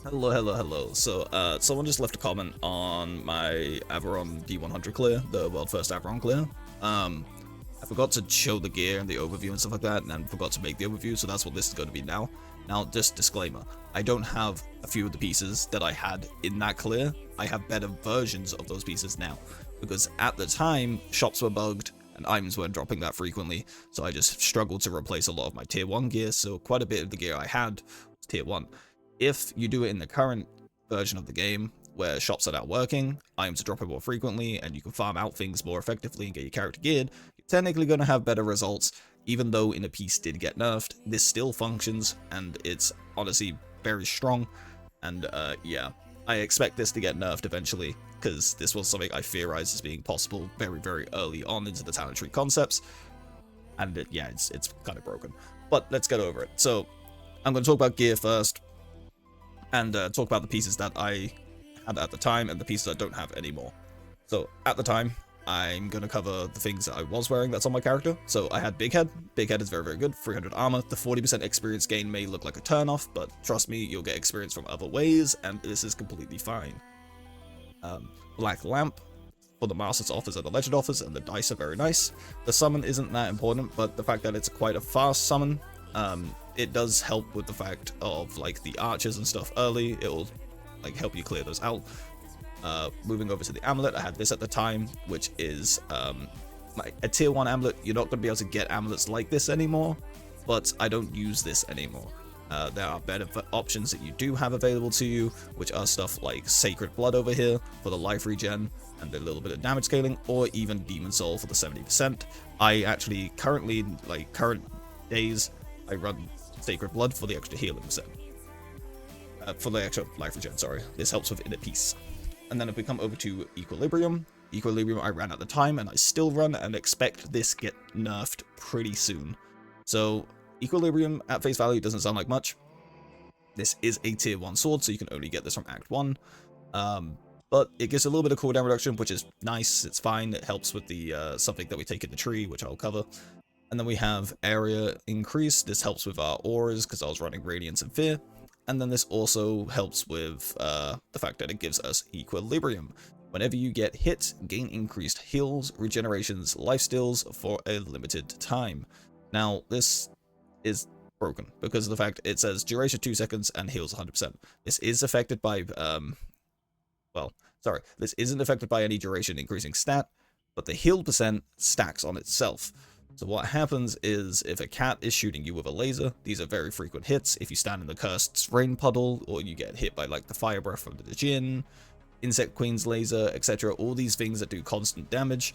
Hello, hello, hello. So, someone just left a comment on my Avoron d100 clear, the world first Avoron clear. I forgot to show the gear and the overview and stuff like that, and forgot to make the overview, so that's what this is going to be now. Now, just disclaimer, I don't have a few of the pieces that I had in that clear. I have better versions of those pieces now, because at the time, shops were bugged, and items weren't dropping that frequently, so I just struggled to replace a lot of my tier 1 gear, so quite a bit of the gear I had was tier 1. If you do it in the current version of the game, where shops are now working, items are dropping more frequently, and you can farm out things more effectively and get your character geared, you're technically going to have better results. Even though Inner Peace did get nerfed, this still functions, and it's honestly very strong. And yeah, I expect this to get nerfed eventually, because this was something I theorized as being possible very, very early on into the talent tree concepts. And yeah, it's kind of broken. But let's get over it. So, I'm going to talk about gear first, and talk about the pieces that I had at the time and the pieces I don't have anymore. So at the time, I'm going to cover the things that I was wearing that's on my character. So I had Big Head. Big Head is very, very good. 300 armor. The 40% experience gain may look like a turnoff, but trust me, you'll get experience from other ways, and this is completely fine. Black Lamp. For the Masters offers and the Legend offers, and the dice are very nice. The summon isn't that important, but the fact that it's quite a fast summon, it does help with the fact of like the archers and stuff early. It will like help you clear those out. Moving over to the amulet, I had this at the time, which is like a tier 1 amulet. You're not going to be able to get amulets like this anymore, but I don't use this anymore. There are better options that you do have available to you, which are stuff like Sacred Blood over here for the life regen and a little bit of damage scaling, or even Demon Soul for the 70%. I actually current days, I run Sacred Blood for the extra healing percent. For the extra life regen, sorry. This helps with Inner Peace. And then if we come over to Equilibrium I ran at the time, and I still run, and expect this get nerfed pretty soon. So, Equilibrium at face value doesn't sound like much. This is a tier 1 sword, so you can only get this from Act 1. But it gives a little bit of cooldown reduction, which is nice, it's fine. It helps with the something that we take in the tree, which I'll cover. And then we have area increase. This helps with our auras, because I was running Radiance and Fear. And then this also helps with the fact that it gives us Equilibrium. Whenever you get hit, gain increased heals, regenerations, life steals for a limited time. Now, this is broken because of the fact it says duration 2 seconds and heals 100%. This is affected by, this isn't affected by any duration increasing stat, but the heal percent stacks on itself. So what happens is, if a cat is shooting you with a laser, these are very frequent hits. If you stand in the cursed rain puddle, or you get hit by like the fire breath from the Djinn, Insect Queen's laser, etc., all these things that do constant damage,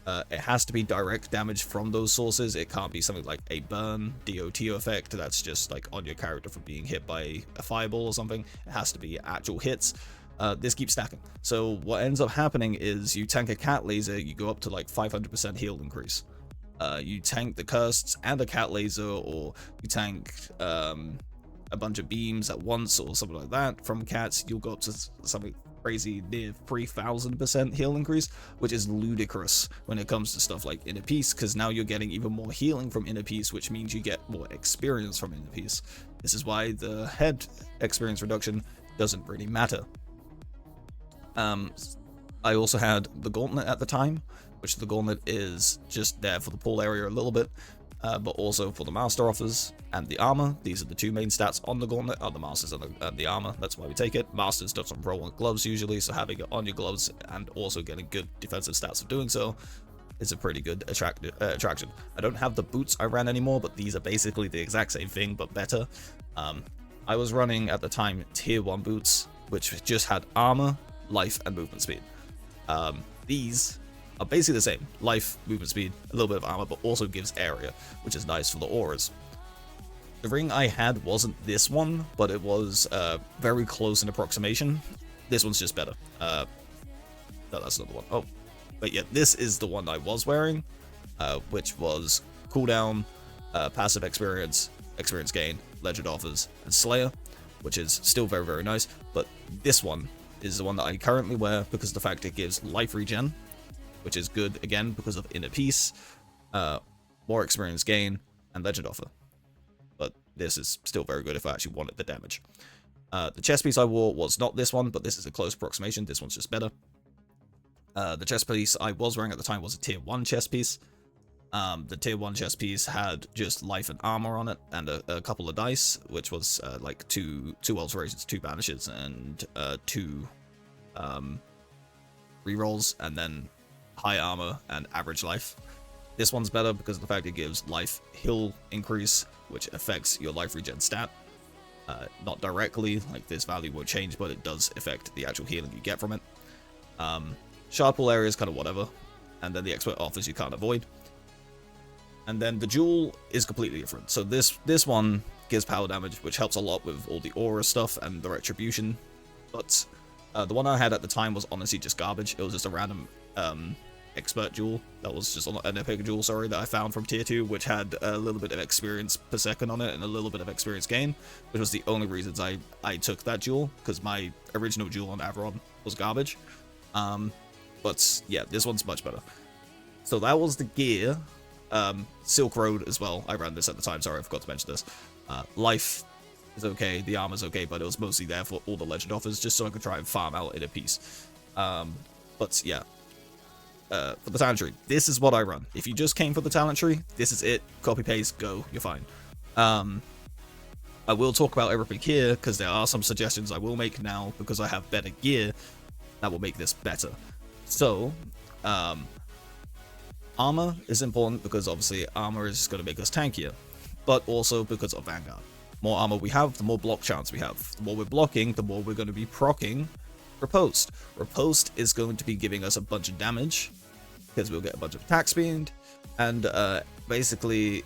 it has to be direct damage from those sources. It can't be something like a burn, DOT effect, that's just like on your character from being hit by a fireball or something. It has to be actual hits. This keeps stacking. So what ends up happening is, you tank a cat laser, you go up to like 500% heal increase. You tank the cursed and a cat laser, or you tank a bunch of beams at once or something like that from cats, you'll go up to something crazy near 3000% heal increase, which is ludicrous when it comes to stuff like Inner Peace, because now you're getting even more healing from Inner Peace, which means you get more experience from Inner Peace. This is why the head experience reduction doesn't really matter. I also had the Gauntlet at the time, which the Gauntlet is just there for the pull area a little bit, but also for the Master offers and the armor. These are the two main stats on the Gauntlet, are the Masters and the armor. That's why we take it. Masters doesn't roll on gloves usually, so having it on your gloves and also getting good defensive stats of doing so is a pretty good attraction. I don't have the boots I ran anymore, but these are basically the exact same thing, but better. I was running at the time tier 1 boots, which just had armor, life, and movement speed. These are basically the same. Life, movement speed, a little bit of armor, but also gives area, which is nice for the auras. The ring I had wasn't this one, but it was very close in approximation. This one's just better. No, that's not the one. Oh, but yeah, this is the one I was wearing, which was cooldown, passive experience, experience gain, legend offers, and Slayer, which is still very, very nice. But this one is the one that I currently wear because of the fact it gives life regen, which is good, again, because of Inner Peace, more experience gain, and legend offer. But this is still very good if I actually wanted the damage. The chest piece I wore was not this one, but this is a close approximation. This one's just better. The chest piece I was wearing at the time was a tier 1 chest piece. The tier 1 chest piece had just life and armor on it, and a couple of dice, which was like two alterations, 2 banishes, and 2 rerolls, and then high armor and average life. This one's better because of the fact it gives life heal increase, which affects your life regen stat. Not directly, like this value won't change, but it does affect the actual healing you get from it. Shard pool area is kind of whatever, and then the expert offers you can't avoid. And then the jewel is completely different. So this one gives power damage, which helps a lot with all the aura stuff and the retribution. But the one I had at the time was honestly just garbage. It was just a random expert jewel that was just an epic jewel, sorry, that I found from tier 2, which had a little bit of experience per second on it and a little bit of experience gain, which was the only reasons I took that jewel, because my original jewel on Avoron was garbage. But yeah, this one's much better. So that was the gear. Silk Road as well. I ran this at the time. Sorry, I forgot to mention this. Life is okay. The armor's okay, but it was mostly there for all the legend offers, just so I could try and farm out in a piece. But yeah. For the talent tree, this is what I run. If you just came for the talent tree, this is it. Copy paste, go. You're fine. I will talk about everything here because there are some suggestions I will make now because I have better gear that will make this better. So, armor is important because obviously armor is going to make us tankier, but also because of Vanguard. More armor we have, the more block chance we have. The more we're blocking, the more we're going to be proccing Riposte. Riposte is going to be giving us a bunch of damage because we'll get a bunch of attack speed, and basically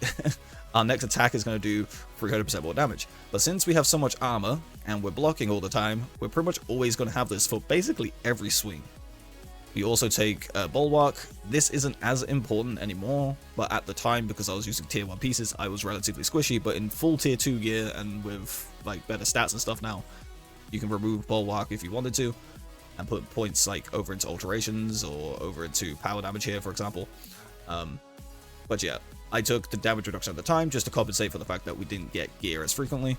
our next attack is going to do 300% more damage. But since we have so much armor and we're blocking all the time, we're pretty much always going to have this for basically every swing. We also take Bulwark. This isn't as important anymore, but at the time, because I was using tier 1 pieces, I was relatively squishy, but in full tier 2 gear and with like better stats and stuff now, you can remove Bulwark if you wanted to, and put points like over into alterations or over into power damage here, for example. But yeah, I took the damage reduction at the time just to compensate for the fact that we didn't get gear as frequently.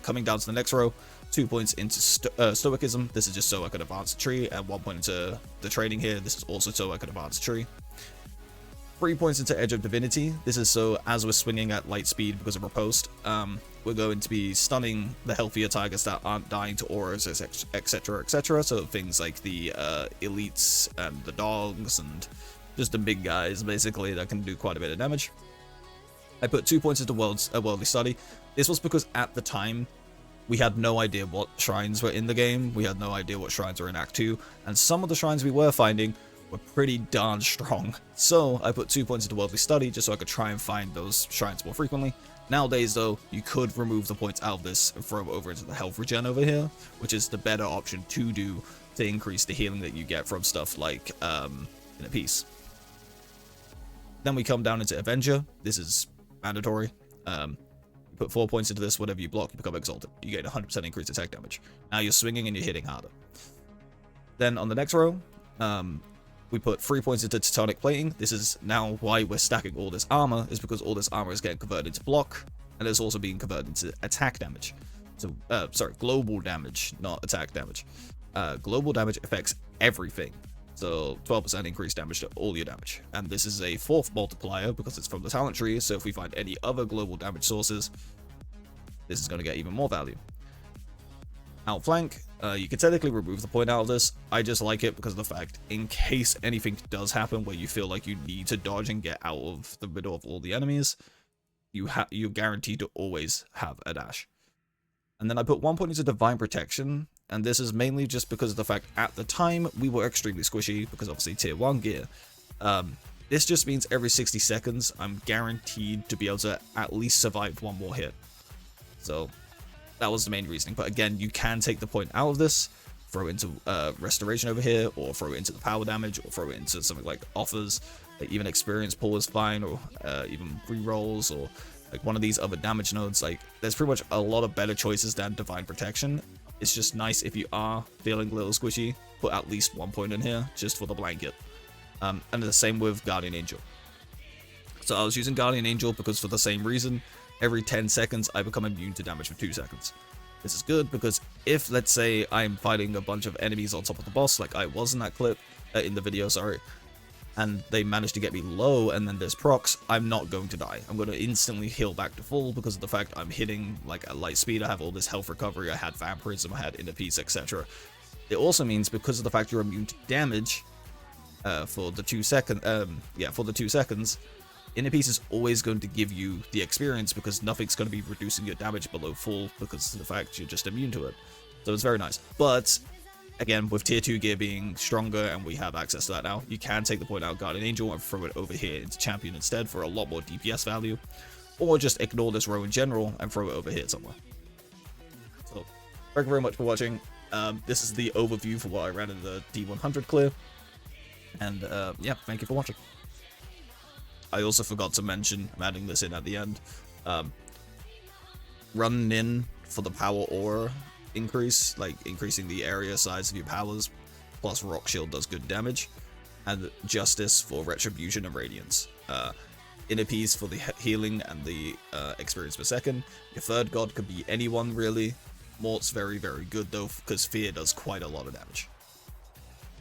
Coming down to the next row, 2 points into Stoicism. This is just so I could advance the tree, and 1 point into the training here. This is also so I could advance the tree. 3 points into Edge of Divinity. This is so as we're swinging at light speed because of Riposte, we're going to be stunning the healthier targets that aren't dying to auras, etc, etc. So things like the elites and the dogs and just the big guys, basically, that can do quite a bit of damage. I put 2 points into Worldly Study. This was because at the time, we had no idea what shrines were in the game. We had no idea what shrines were in Act 2. And some of the shrines we were finding were pretty darn strong. So I put 2 points into Worldly Study just so I could try and find those shrines more frequently. Nowadays, though, you could remove the points out of this and throw it over into the health regen over here, which is the better option to do to increase the healing that you get from stuff like in a piece. Then we come down into Avenger. This is mandatory. You put 4 points into this, whatever you block, you become Exalted. You get 100% increased attack damage. Now you're swinging and you're hitting harder. Then on the next row, we put 3 points into Tectonic Plating. This is now why we're stacking all this armor, is because all this armor is getting converted into block, and it's also being converted into attack damage. So, sorry, global damage, not attack damage. Global damage affects everything. So 12% increased damage to all your damage. And this is a 4th multiplier because it's from the talent tree, so if we find any other global damage sources, this is going to get even more value. Outflank, you can technically remove the point out of this. I just like it because of the fact, in case anything does happen where you feel like you need to dodge and get out of the middle of all the enemies, you're guaranteed to always have a dash. And then I put 1 point into Divine Protection, and this is mainly just because of the fact at the time we were extremely squishy because obviously tier 1 gear. This just means every 60 seconds I'm guaranteed to be able to at least survive one more hit. So that was the main reasoning. But again, you can take the point out of this, throw it into Restoration over here, or throw it into the power damage, or throw it into something like offers. Like even Experience Pull is fine, or even rerolls, or like one of these other damage nodes. Like there's pretty much a lot of better choices than Divine Protection. It's just nice if you are feeling a little squishy, put at least 1 point in here just for the blanket. And the same with Guardian Angel. So I was using Guardian Angel because for the same reason, every 10 seconds I become immune to damage for 2 seconds. This is good because if, let's say, I'm fighting a bunch of enemies on top of the boss, like I was in that clip, in the video, sorry, and they manage to get me low and then there's procs, I'm not going to die. I'm going to instantly heal back to full because of the fact I'm hitting like at light speed. I have all this health recovery, I had vampirism, I had inner peace, etc. It also means because of the fact you're immune to damage for the 2 seconds, inner peace is always going to give you the experience because nothing's going to be reducing your damage below full because of the fact you're just immune to it. So it's very nice. But again, with tier 2 gear being stronger and we have access to that now, you can take the point out Guardian Angel and throw it over here into Champion instead for a lot more DPS value, or just ignore this row in general and throw it over here somewhere. So, thank you very much for watching. This is the overview for what I ran in the D100 clear, and yeah, thank you for watching. I also forgot to mention, I'm adding this in at the end, run in for the power aura increase, like increasing the area size of your powers, plus rock shield does good damage, and justice for retribution and radiance, inner peace for the healing and the experience per second. Your third god could be anyone really. Mort's very good though, because fear does quite a lot of damage.